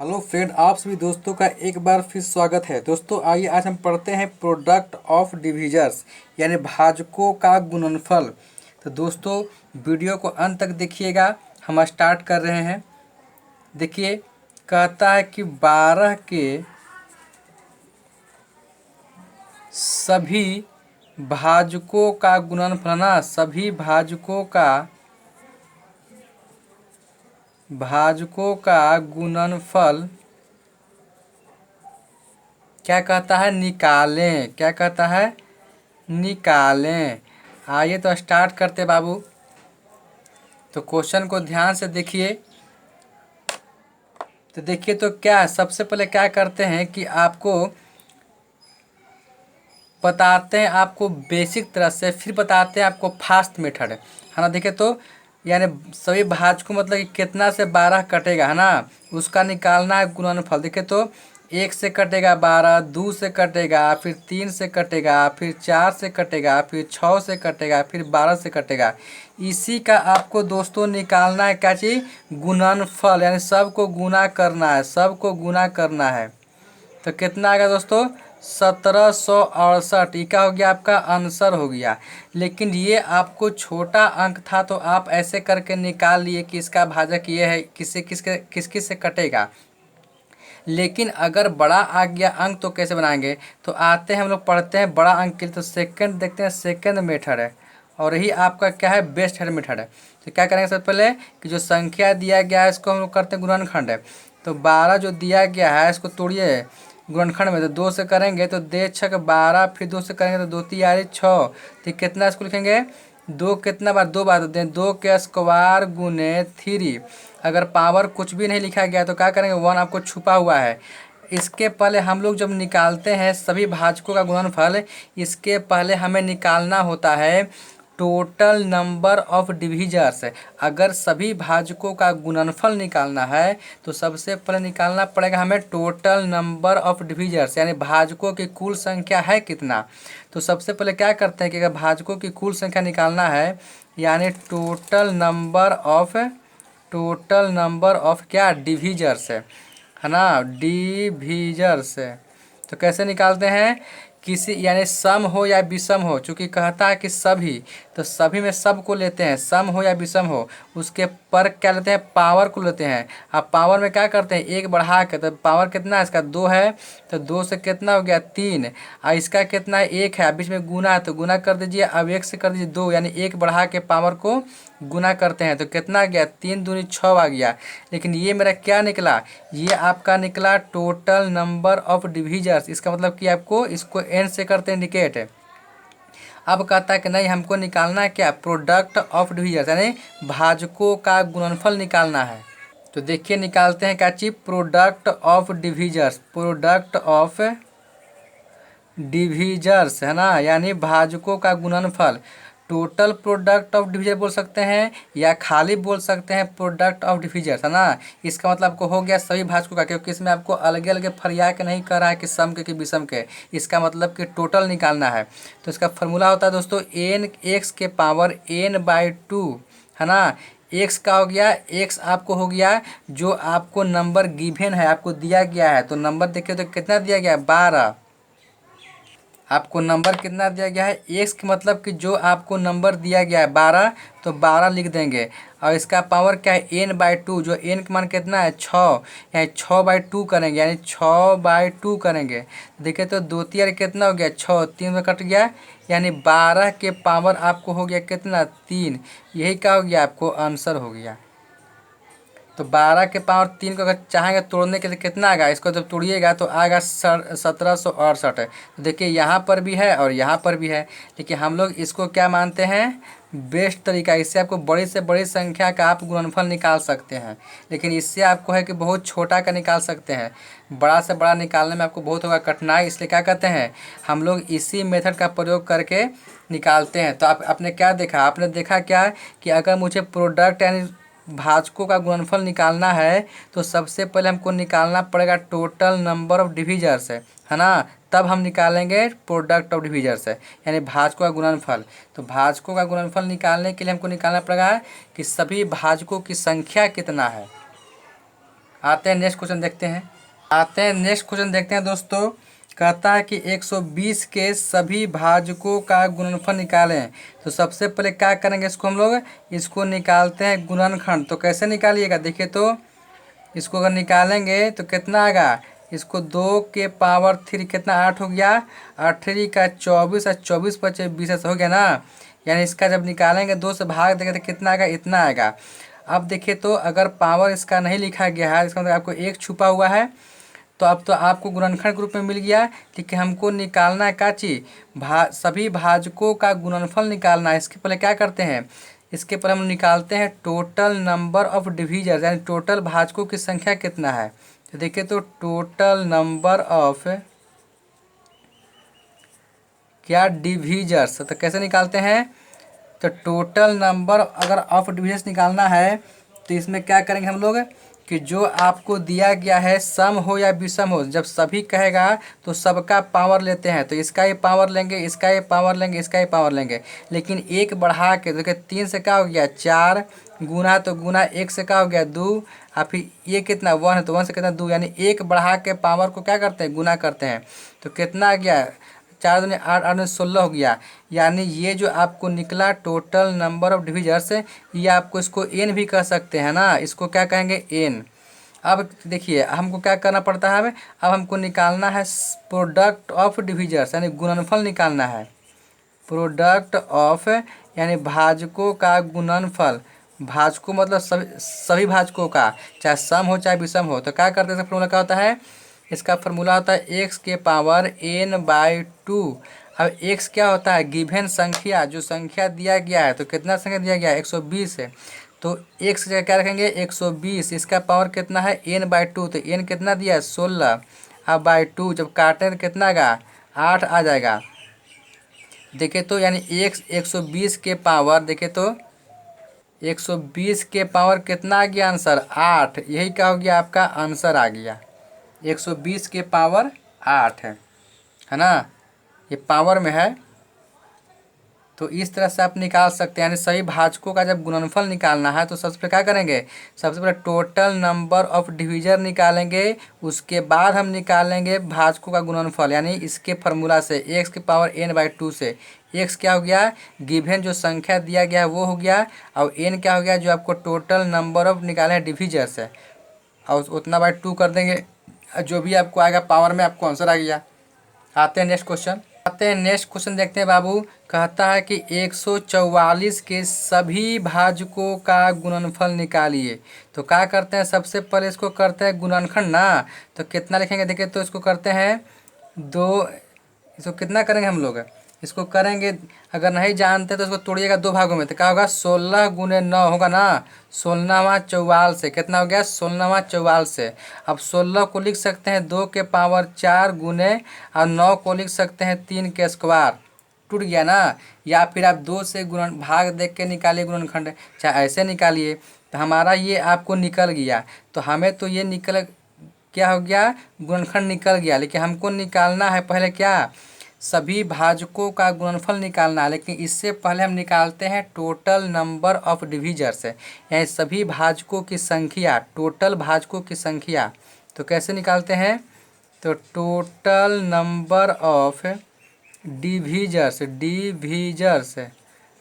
Hello friend, आप सभी दोस्तों का एक बार फिर स्वागत है। दोस्तों आइए आज हम पढ़ते हैं प्रोडक्ट ऑफ डिविजर्स यानी भाजकों का गुणनफल। तो दोस्तों वीडियो को अंत तक देखिएगा। हम स्टार्ट कर रहे हैं। देखिए, कहता है कि 12 के सभी भाजकों का गुणनफल ना भाजकों का गुणनफल क्या कहता है, निकालें। क्या कहता है, निकालें। आइए तो स्टार्ट करते बाबू। तो क्वेश्चन को ध्यान से देखिए। तो देखिए तो क्या सबसे पहले क्या करते हैं कि आपको बताते हैं, आपको बेसिक तरह से, फिर बताते हैं आपको फास्ट मेथड, है ना। देखिए तो यानी सभी भाजकों मतलब कि कितना से 12 कटेगा, है ना, उसका निकालना है गुणनफल। देखिए तो 1 से कटेगा 12, 2 से कटेगा, फिर 3 से कटेगा, फिर 4 से कटेगा, फिर 6 से कटेगा, फिर 12 से कटेगा। इसी का आपको दोस्तों निकालना है क्या चीज़, गुणनफल, यानी सबको गुना करना है, सबको गुना करना है। तो कितना आएगा दोस्तों, 1768। ये क्या हो गया, आपका आंसर हो गया। लेकिन ये आपको छोटा अंक था तो आप ऐसे करके निकाल लिए कि इसका भाजक ये है, किससे किस से कटेगा। लेकिन अगर बड़ा आ गया अंक तो कैसे बनाएंगे। तो आते हैं, हम लोग पढ़ते हैं बड़ा अंक के लिए। तो सेकंड देखते हैं, सेकंड मेथड है और यही आपका क्या है, बेस्ट हेड मेथड है। तो क्या करेंगे, सबसे पहले कि जो संख्या दिया गया है इसको हम लोग करते हैं गुणनखंड है। तो 12 जो दिया गया है इसको तोड़िए गुणनखंड में। तो 2 से करेंगे तो 2 छक 12, फिर 2 से करेंगे तो 2 3 यारी 6। तो कितना इसको लिखेंगे, 2 कितना बार, 2 बार, तो दें 2 के स्क्वायर गुने 3। अगर पावर कुछ भी नहीं लिखा गया तो क्या करेंगे, 1 आपको छुपा हुआ है। इसके पहले हम लोग जब निकालते हैं सभी भाजकों का गुणनफल, इसके पहले हमें निकालना होता है टोटल नंबर ऑफ डिविजर्स। अगर सभी भाजकों का गुणनफल निकालना है तो सबसे पहले निकालना पड़ेगा हमें टोटल नंबर ऑफ डिविजर्स, यानी भाजकों की कुल संख्या है कितना। तो सबसे पहले क्या करते हैं कि अगर भाजकों की कुल संख्या निकालना है, यानी टोटल नंबर ऑफ क्या, डिविजर्स है ना, डिविजर्स। तो कैसे निकालते हैं, किसी यानी सम हो या विषम हो, चूँकि कहता है कि सभी, तो सभी में सब को लेते हैं, सम हो या विषम हो, उसके पर क्या लेते हैं, पावर को लेते हैं। अब पावर में क्या करते हैं, 1 बढ़ा के, तो पावर कितना है इसका, 2 है, तो 2 से कितना हो गया, 3। और इसका कितना है, 1 है, बीच में गुना है तो गुना कर दीजिए। अब 1 से कर दीजिए 2, यानी 1 बढ़ा के पावर को गुना करते हैं तो कितना आ गया, 3 दूनी 6 आ गया। लेकिन ये मेरा क्या निकला, ये आपका निकला टोटल नंबर ऑफ डिविजर्स। इसका मतलब कि आपको इसको एन से करते इंडिकेट है। अब कहता है कि नहीं, हमको निकालना है क्या, प्रोडक्ट ऑफ डिविजर्स, यानी भाजकों का गुणनफल निकालना है। तो देखिए निकालते हैं क्या चीज, product of divisors, product of divisors, है ना, यानी भाजकों का गुणनफल। टोटल प्रोडक्ट ऑफ डिविजर बोल सकते हैं या खाली बोल सकते हैं प्रोडक्ट ऑफ डिविजर्स, है ना। इसका मतलब आपको हो गया सभी भाजकों का, क्योंकि इसमें आपको अलग अलग फरिया के नहीं कर रहा है कि सम के कि विषम के। इसका मतलब कि टोटल निकालना है। तो इसका फॉर्मूला होता है दोस्तों, एन एक्स के पावर n/2, है ना। एक्स का हो गया, एक्स आपको हो गया जो आपको नंबर गिवन है, आपको दिया गया है। तो नंबर देखिए तो कितना दिया गया है, 12। आपको नंबर कितना दिया गया है, एक्स का मतलब कि जो आपको नंबर दिया गया है 12, तो 12 लिख देंगे। और इसका पावर क्या है, n/2, जो n का मान कितना है, 6, यानी 6/2 करेंगे, यानी 6/2 करेंगे। देखिए तो 2 3 कितना हो गया, 6, 3 में कट गया, यानी 12 के पावर आपको हो गया कितना, 3। यही क्या हो गया, आपको आंसर हो गया। तो 12 के पावर 3 को अगर चाहेंगे तोड़ने के लिए कितना आएगा, इसको जब तोड़िएगा तो आएगा 1768 है। तो देखिए यहाँ पर भी है और यहाँ पर भी है, लेकिन हम लोग इसको क्या मानते हैं, बेस्ट तरीका। इससे आपको बड़ी से बड़ी संख्या का आप गुणनफल निकाल सकते हैं, लेकिन इससे आपको है कि बहुत छोटा का निकाल सकते हैं। बड़ा से बड़ा निकालने में आपको बहुत होगा कठिनाई, इसलिए क्या कहते हैं, हम लोग इसी मेथड का प्रयोग करके निकालते हैं। तो आपने क्या देखा, आपने देखा क्या कि अगर मुझे प्रोडक्ट यानी भाजकों का गुणनफल निकालना है तो सबसे पहले हमको निकालना पड़ेगा टोटल नंबर ऑफ डिविजर्स, है ना। तब हम निकालेंगे प्रोडक्ट ऑफ डिविजर्स, यानी भाजकों का गुणनफल। तो भाजकों का गुणनफल निकालने के लिए हमको निकालना पड़ेगा कि सभी भाजकों की संख्या कितना है। आते हैं नेक्स्ट क्वेश्चन देखते हैं दोस्तों। कहता है कि 120 के सभी भाजकों का गुणनफल निकालें। तो सबसे पहले क्या करेंगे, इसको हम लोग इसको निकालते हैं गुणनखंड। तो कैसे निकालिएगा, देखिए तो इसको अगर निकालेंगे तो कितना आएगा, इसको 2 के पावर 3 कितना 8 हो गया, 8 का 24 और 24 पचे 20 हो गया ना। यानी इसका जब निकालेंगे 2 से भाग देंगे तो कितना आएगा, इतना आएगा। अब देखिए तो अगर पावर इसका नहीं लिखा गया है, इसका मतलब आपको एक छुपा हुआ है, तो अब तो आपको गुणनखंड के रूप में मिल गया। लेकिन हमको निकालना है क्या चीज़, सभी भाजकों का गुणनफल निकालना है। इसके पहले क्या करते हैं, इसके पहले हम निकालते हैं टोटल नंबर ऑफ डिवीजर्स, यानी टोटल भाजकों की संख्या कितना है। तो देखिए तो टोटल नंबर ऑफ क्या डिवीजर्स, तो कैसे निकालते हैं, तो टोटल नंबर अगर ऑफ डिवीजर्स निकालना है तो इसमें क्या करेंगे हम लोग कि जो आपको दिया गया है सम हो या विषम हो, जब सभी कहेगा तो सबका पावर लेते हैं। तो इसका ये पावर लेंगे, इसका ये पावर लेंगे, इसका ये पावर लेंगे। लेकिन एक बढ़ा के देखिए 3 से क्या हो गया 4, गुना तो गुना 1 से क्या हो गया 2, और फिर ये कितना 1 है तो 1 से कितना 2, यानी एक बढ़ा के पावर को क्या करते हैं, गुना करते हैं। तो कितना आ गया 4 दूनी 8, 8 दूनी 16 हो गया। यानी ये जो आपको निकला टोटल नंबर ऑफ डिवीजर्स, ये आपको इसको एन भी कह सकते हैं ना, इसको क्या कहेंगे एन। अब देखिए हमको क्या करना पड़ता है, अब हमको निकालना है प्रोडक्ट ऑफ डिवीजर्स, यानी गुणनफल निकालना है। प्रोडक्ट ऑफ यानी भाजकों का गुणनफल, भाजकों मतलब सभी भाजकों का, चाहे सम हो चाहे विषम हो। तो क्या करते हैं, इसका फॉर्मूला क्या होता है, इसका फॉर्मूला होता है एक्स के पावर n/2। अब एक्स क्या होता है, गिवन संख्या, जो संख्या दिया गया है। तो कितना संख्या दिया गया है 120 है, तो एक्स जगह क्या रखेंगे 120। इसका पावर कितना है n/2, तो n कितना दिया है 16, अब बाई 2 जब काटें तो कितना आएगा 8 आ जाएगा। देखिए तो यानी एक्स 120 के पावर, देखिए तो 120 के पावर कितना आ गया आंसर 8, यही क्या हो गया आपका आंसर आ गया। 120 के पावर 8 है ना, ये पावर में है। तो इस तरह से आप निकाल सकते हैं। यानी सभी भाजकों का जब गुणनफल निकालना है तो सबसे पहले क्या करेंगे, सबसे पहले टोटल नंबर ऑफ डिवीजर निकालेंगे, उसके बाद हम निकालेंगे भाजकों का गुणनफल। यानी इसके फार्मूला से एक्स की पावर n/2 से एक्स क्या हो गया, गिवन जो संख्या दिया गया है वो हो गया, और एन क्या हो गया, जो आपको टोटल नंबर ऑफ निकाले हैं डिवीजर्स है, और उतना बाई 2 कर देंगे, जो भी आपको आएगा पावर में आपको आंसर आ गया। आते हैं नेक्स्ट क्वेश्चन देखते हैं बाबू। कहता है कि 144 के सभी भाजकों का गुणनफल निकालिए। तो क्या करते हैं, सबसे पहले इसको करते हैं गुणनखंड ना। तो कितना लिखेंगे, देखिए तो इसको करते हैं 2, इसको कितना करेंगे हम लोग, इसको करेंगे अगर नहीं जानते तो इसको तोड़िएगा 2 भागों में, तो क्या होगा 16 गुने 9 होगा ना, 16वां 44 से कितना हो गया 16वां 44 से। अब 16 को लिख सकते हैं 2 के पावर 4 गुने, और 9 को लिख सकते हैं 3 के स्क्वायर, टूट गया ना। या फिर आप 2 से गुणन भाग देख के निकालिए गुणनखंड, चाहे ऐसे निकालिए। तो हमारा ये आपको निकल गया, तो हमें तो ये निकल क्या हो गया, गुणनखंड निकल गया। लेकिन हमको निकालना है पहले क्या, सभी भाजकों का गुणनफल निकालना है। लेकिन इससे पहले हम निकालते हैं टोटल नंबर ऑफ डिवीजर्स, यानी सभी भाजकों की संख्या, टोटल भाजकों की संख्या। तो कैसे निकालते हैं, तो टोटल नंबर ऑफ डिवीजर्स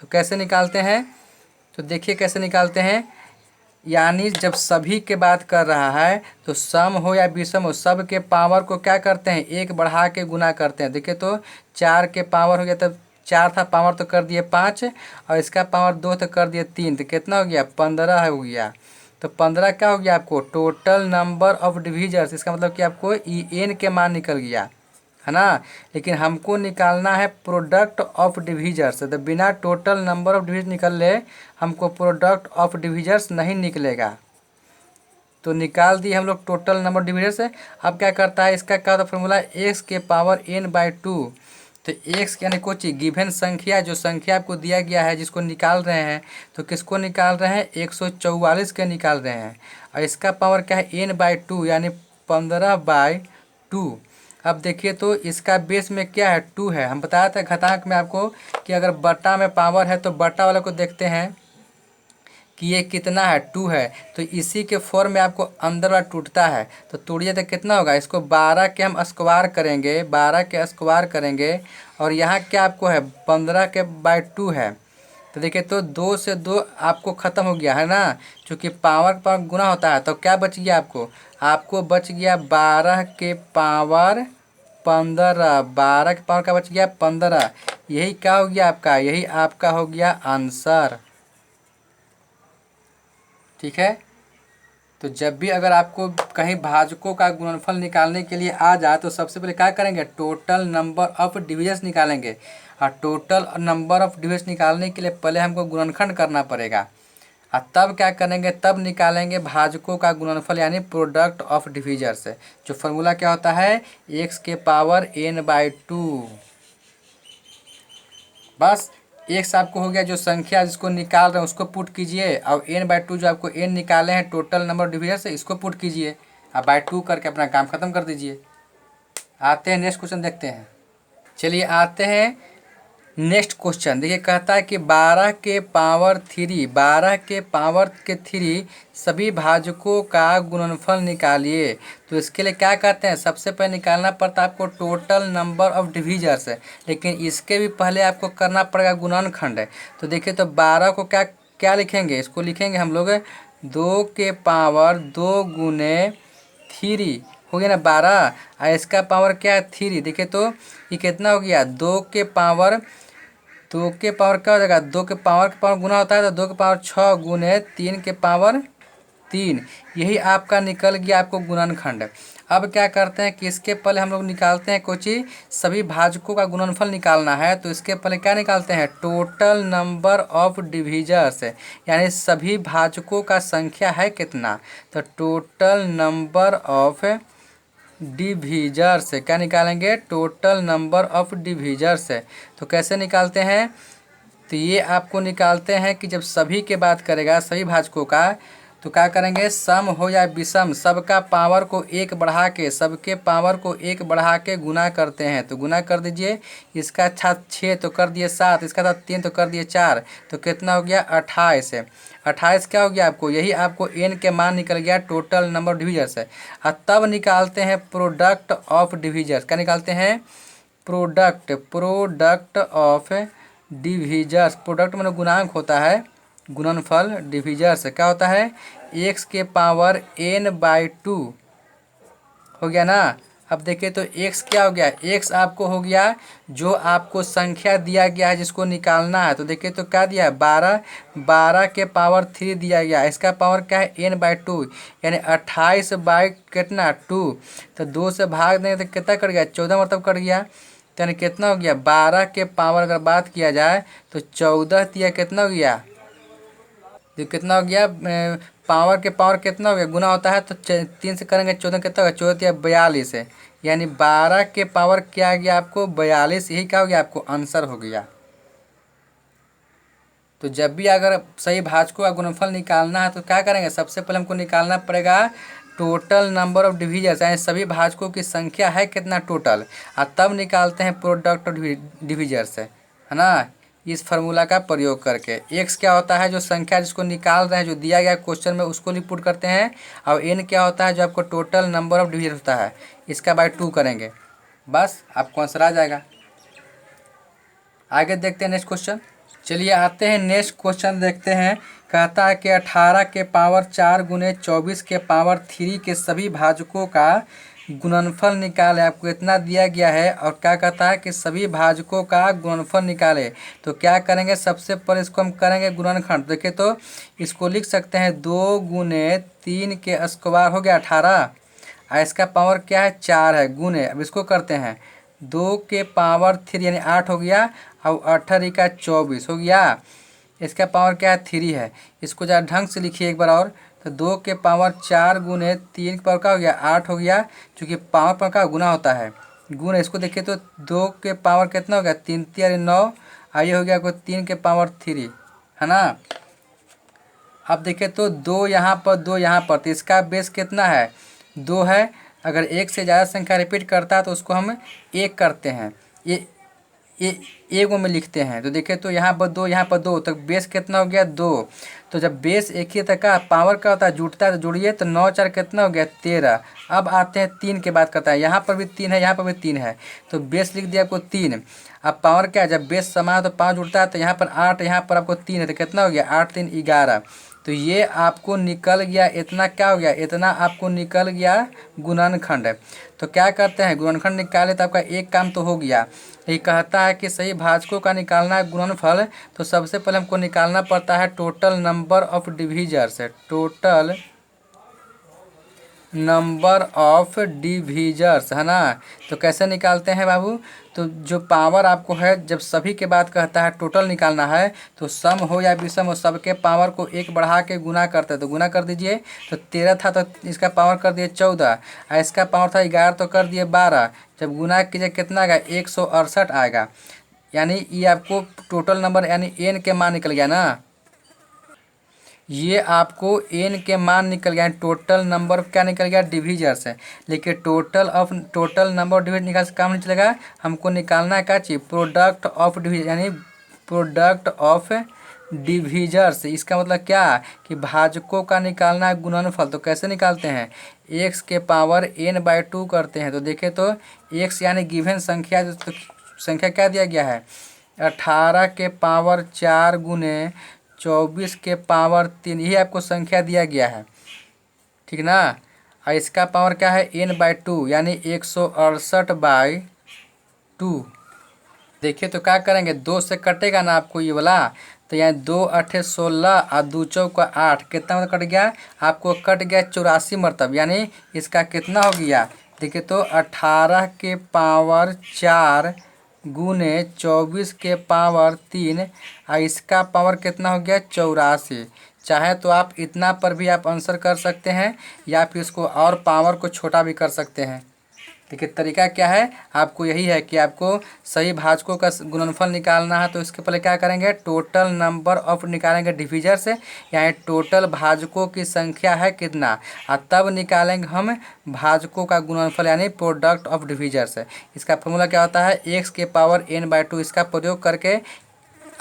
तो कैसे निकालते हैं, तो देखिए कैसे निकालते हैं। यानी जब सभी के बात कर रहा है तो सम हो या विषम हो, सब के पावर को क्या करते हैं, एक बढ़ा के गुना करते हैं। देखिए तो 4 के पावर हो गया, तब 4 था पावर तो कर दिए 5, और इसका पावर 2 तो कर दिए 3, तो कितना हो गया 15 हो गया। तो 15 क्या हो गया आपको टोटल नंबर ऑफ डिवीजर्स, इसका मतलब कि आपको ई एन के मान निकल गया है ना। लेकिन हमको निकालना है प्रोडक्ट ऑफ डिवीजर्स, तो बिना टोटल नंबर ऑफ डिवीजर निकल ले हमको प्रोडक्ट ऑफ डिवीजर्स नहीं निकलेगा। तो निकाल दिए हम लोग टोटल नंबर डिवीजर्स। अब क्या करता है, इसका क्या होता है फॉर्मूला, एक्स के पावर n/2। तो एक्स यानी कोई चीज़ गिवन संख्या, जो संख्या आपको दिया गया है जिसको निकाल रहे हैं, तो किसको निकाल रहे हैं 144 के निकाल रहे हैं, और इसका पावर क्या है n/2 यानी 15/2। अब देखिए तो इसका बेस में क्या है 2 है। हम बताया था घातांक में आपको कि अगर बटा में पावर है तो बटा वाले को देखते हैं कि ये कितना है, 2 है, तो इसी के फॉर्म में आपको अंदर वाला टूटता है। तो तोड़िए तो कितना होगा, इसको 12 के हम स्क्वायर करेंगे, 12 के स्क्वायर करेंगे, और यहाँ क्या आपको है 15 के बाई 2 है। तो देखिए तो 2 से 2 आपको ख़त्म हो गया है ना, क्योंकि पावर का गुना होता है। तो क्या बच गया आपको, आपको बच गया 12 के पावर 15, 12 के पावर का बच गया 15। यही क्या हो गया आपका, यही आपका हो गया आंसर। ठीक है। तो जब भी अगर आपको कहीं भाजकों का गुणनफल निकालने के लिए आ जाए तो सबसे पहले क्या करेंगे, टोटल नंबर ऑफ डिविजन्स निकालेंगे। और टोटल नंबर ऑफ डिविजन्स निकालने के लिए पहले हमको गुणनखंड करना पड़ेगा, और तब क्या करेंगे, तब निकालेंगे भाजकों का गुणनफल यानी प्रोडक्ट ऑफ डिविजर्स। जो फॉर्मूला क्या होता है, x के पावर n/2। बस एक्स आपको हो गया, जो संख्या जिसको निकाल रहे हैं उसको पुट कीजिए, और n/2 जो आपको n निकाले हैं टोटल नंबर ऑफ डिविजन से, इसको पुट कीजिए, अब बाय 2 करके अपना काम खत्म कर दीजिए। आते हैं नेक्स्ट क्वेश्चन देखते हैं। चलिए आते हैं नेक्स्ट क्वेश्चन। देखिए कहता है कि 12 के पावर 3, 12 के पावर के 3 सभी भाजकों का गुणनफल निकालिए। तो इसके लिए क्या कहते हैं, सबसे पहले निकालना पड़ता है आपको टोटल नंबर ऑफ डिविजर्स, लेकिन इसके भी पहले आपको करना पड़ेगा गुणनखंड। तो देखिए तो 12 को क्या क्या लिखेंगे, इसको लिखेंगे हम लोग 2 के पावर 2 गुने 3 हो गया ना 12, और इसका पावर क्या है 3। देखिए तो ये कितना हो गया, 2 के पावर क्या हो जाएगा, 2 के पावर गुना होता है तो 2 के पावर 6 गुने 3 के पावर 3। यही आपका निकल गया आपको गुणनखंड। अब क्या करते हैं कि इसके पहले हम लोग निकालते हैं कोची, सभी भाजकों का गुणनफल निकालना है। तो इसके पहले क्या निकालते हैं, टोटल नंबर ऑफ डिविजर्स, यानी सभी भाजकों का संख्या है कितना। तो टोटल नंबर ऑफ डिविजर्स क्या निकालेंगे, टोटल नंबर ऑफ डिविजर्स। तो कैसे निकालते हैं, तो ये आपको निकालते हैं कि जब सभी के बात करेगा सभी भाजकों का, तो क्या करेंगे, सम हो या विषम, सबका पावर को 1 बढ़ा के, सबके पावर को 1 बढ़ा के गुना करते हैं। तो गुना कर दीजिए, इसका साथ 6 तो कर दिए 7, इसका साथ 3 तो कर दिए 4, तो कितना हो गया 28। 28 क्या हो गया आपको, यही आपको n के मान निकल गया टोटल नंबर ऑफ डिविजर्स है। और तब निकालते हैं प्रोडक्ट ऑफ डिविजर्स। क्या निकालते हैं, प्रोडक्ट ऑफ डिविजर्स। प्रोडक्ट में गुणांक होता है, गुणनफल डिविजर्स क्या होता है, x के पावर n/2 हो गया ना। अब देखिए तो x क्या हो गया, x आपको हो गया जो आपको संख्या दिया गया है जिसको निकालना है। तो देखिए तो क्या दिया है, 12 के पावर 3 दिया गया, इसका पावर क्या है n/2, यानी 28 बाई कितना 2। तो 2 से भाग देंगे तो कितना कट गया, 14 मतलब कट गया। तो यानी कितना हो गया, 12 के पावर अगर बात किया जाए तो 14 दिया कितना हो गया, तो कितना हो गया, पावर के पावर कितना हो गया, गुना होता है तो 3 से करेंगे 14 कितना होगा, 14 या 42 है, यानी 12 के पावर क्या आ गया आपको 42। यही क्या हो गया आपको आंसर हो गया। तो जब भी अगर सही भाजकों का गुणनफल निकालना है तो क्या करेंगे, सबसे पहले हमको निकालना पड़ेगा टोटल नंबर ऑफ डिविजर्स, यानी सभी भाजकों की संख्या है कितना टोटल, और तब निकालते हैं प्रोडक्ट ऑफ डिविजर्स, है ना। इस फार्मूला का प्रयोग करके x क्या होता है, जो संख्या जिसको निकाल रहे हैं, जो दिया गया क्वेश्चन में उसको पुट करते हैं, और n क्या होता है जो आपको टोटल नंबर ऑफ डिविजन होता है, इसका बाय 2 करेंगे, बस आपको आंसर आ जाएगा। आगे देखते हैं नेक्स्ट क्वेश्चन। चलिए आते हैं नेक्स्ट क्वेश्चन देखते हैं। कहता है कि 18 के पावर 4 गुने 24 के पावर 3 के सभी भाजकों का गुणनफल निकाले। आपको इतना दिया गया है और क्या कहता है कि सभी भाजकों का गुणनफल निकाले। तो क्या करेंगे, सबसे पहले इसको हम करेंगे गुणनखंड। देखिए तो इसको लिख सकते हैं 2 गुने 3 के स्क्वायर हो गया 18, और इसका पावर क्या है 4 है, गुने अब इसको करते हैं 2 के पावर 3 यानी 8 हो गया, और 18 का 24 हो गया, इसका पावर क्या है 3 है। इसको जरा ढंग से लिखिए एक बार और, तो 2 के पावर 4 गुने 3 के पावर का हो गया 8 हो गया, क्योंकि पावर पर का गुना होता है, गुना। इसको देखिए तो 2 के पावर कितना हो गया 3 3 9, आइए हो गया कोई 3 के पावर 3, है ना। अब देखिए तो 2 यहाँ पर 2 यहाँ पर, तो इसका बेस कितना है 2 है। अगर एक से ज़्यादा संख्या रिपीट करता है तो उसको हम 1 करते हैं, ये एगो में लिखते हैं। तो देखिए तो यहाँ पर 2, यहाँ पर 2, तो बेस कितना हो गया 2। तो जब बेस एक ही तक का पावर का होता है जुटता है तो जुड़िए, तो 9 4 कितना हो गया 13। अब आते हैं 3 के बाद करता है, यहाँ पर भी 3 है, यहाँ पर भी 3 है, तो बेस लिख दिया आपको 3। अब पावर क्या है, जब बेस समान है तो 5 जुड़ता है, तो यहाँ पर 8, यहाँ पर आपको 3 है, तो कितना हो गया 8 3 11। तो ये आपको निकल गया इतना, क्या हो गया इतना आपको निकल गया गुणनखंड। तो क्या करते हैं, गुणनखंड निकाले तो आपका एक काम तो हो गया। ये कहता है कि सही भाजकों का निकालना है गुणनफल, तो सबसे पहले हमको निकालना पड़ता है total number of divisors, total number of divisors, है ना। तो कैसे निकालते हैं बाबू, तो जो पावर आपको है, जब सभी के बाद कहता है टोटल निकालना है, तो सम हो या विषम हो सबके पावर को 1 बढ़ा के गुना करते हैं। तो गुना कर दीजिए, तो 13 था तो इसका पावर कर दिए 14, और इसका पावर था 11 तो कर दिए 12। जब गुना कीजिए कितना आएगा 168 आएगा, यानी ये आपको टोटल नंबर यानी n के मान निकल गया ना। ये आपको n के मान निकल गया, टोटल नंबर क्या निकल गया डिविजर्स है। लेकिन टोटल नंबर ऑफ डिविजन निकाल से काम नहीं चलेगा, हमको निकालना है क्या चीज़, प्रोडक्ट ऑफ डिविजन, यानी प्रोडक्ट ऑफ डिविजर्स। इसका मतलब क्या कि भाजकों का निकालना है गुणनफल। तो कैसे निकालते हैं, x के पावर n/2 करते हैं। तो देखें तो x यानी गिवन संख्या, तो संख्या क्या दिया गया है 18 के पावर 4 गुने 24 के पावर 3, यही आपको संख्या दिया गया है, ठीक ना। और इसका पावर क्या है n/2 यानी 168/2। देखिए तो क्या करेंगे, 2 से कटेगा ना आपको ये वाला, तो यहाँ 2 8 16 और 2 चौका 8, कितना मतलब कट गया आपको, कट गया 84 मरतब, यानी इसका कितना हो गया। देखिए तो 18 के पावर 4 गुने 24 के पावर 3, और इसका पावर कितना हो गया 84। चाहे तो आप इतना पर भी आप आंसर कर सकते हैं, या फिर इसको और पावर को छोटा भी कर सकते हैं। देखिए तरीका क्या है, आपको यही है कि आपको सही भाजकों का गुणनफल निकालना है। तो इसके पहले क्या करेंगे, टोटल नंबर ऑफ निकालेंगे डिविजर से, यानी टोटल भाजकों की संख्या है कितना, और तब निकालेंगे हम भाजकों का गुणनफल यानी प्रोडक्ट ऑफ डिविजर से। इसका फॉर्मूला क्या होता है, x के पावर n/2, इसका प्रयोग करके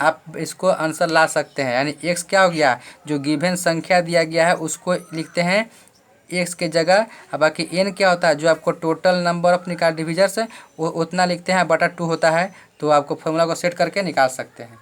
आप इसको आंसर ला सकते हैं। यानी x क्या हो गया, जो गिवन संख्या दिया गया है उसको लिखते हैं x के जगह, अब बाकी n क्या होता है, जो आपको टोटल नंबर ऑफ निकाल डिविजर्स है वो उतना लिखते हैं, बटा 2 होता है। तो आपको फॉर्मूला को सेट करके निकाल सकते हैं।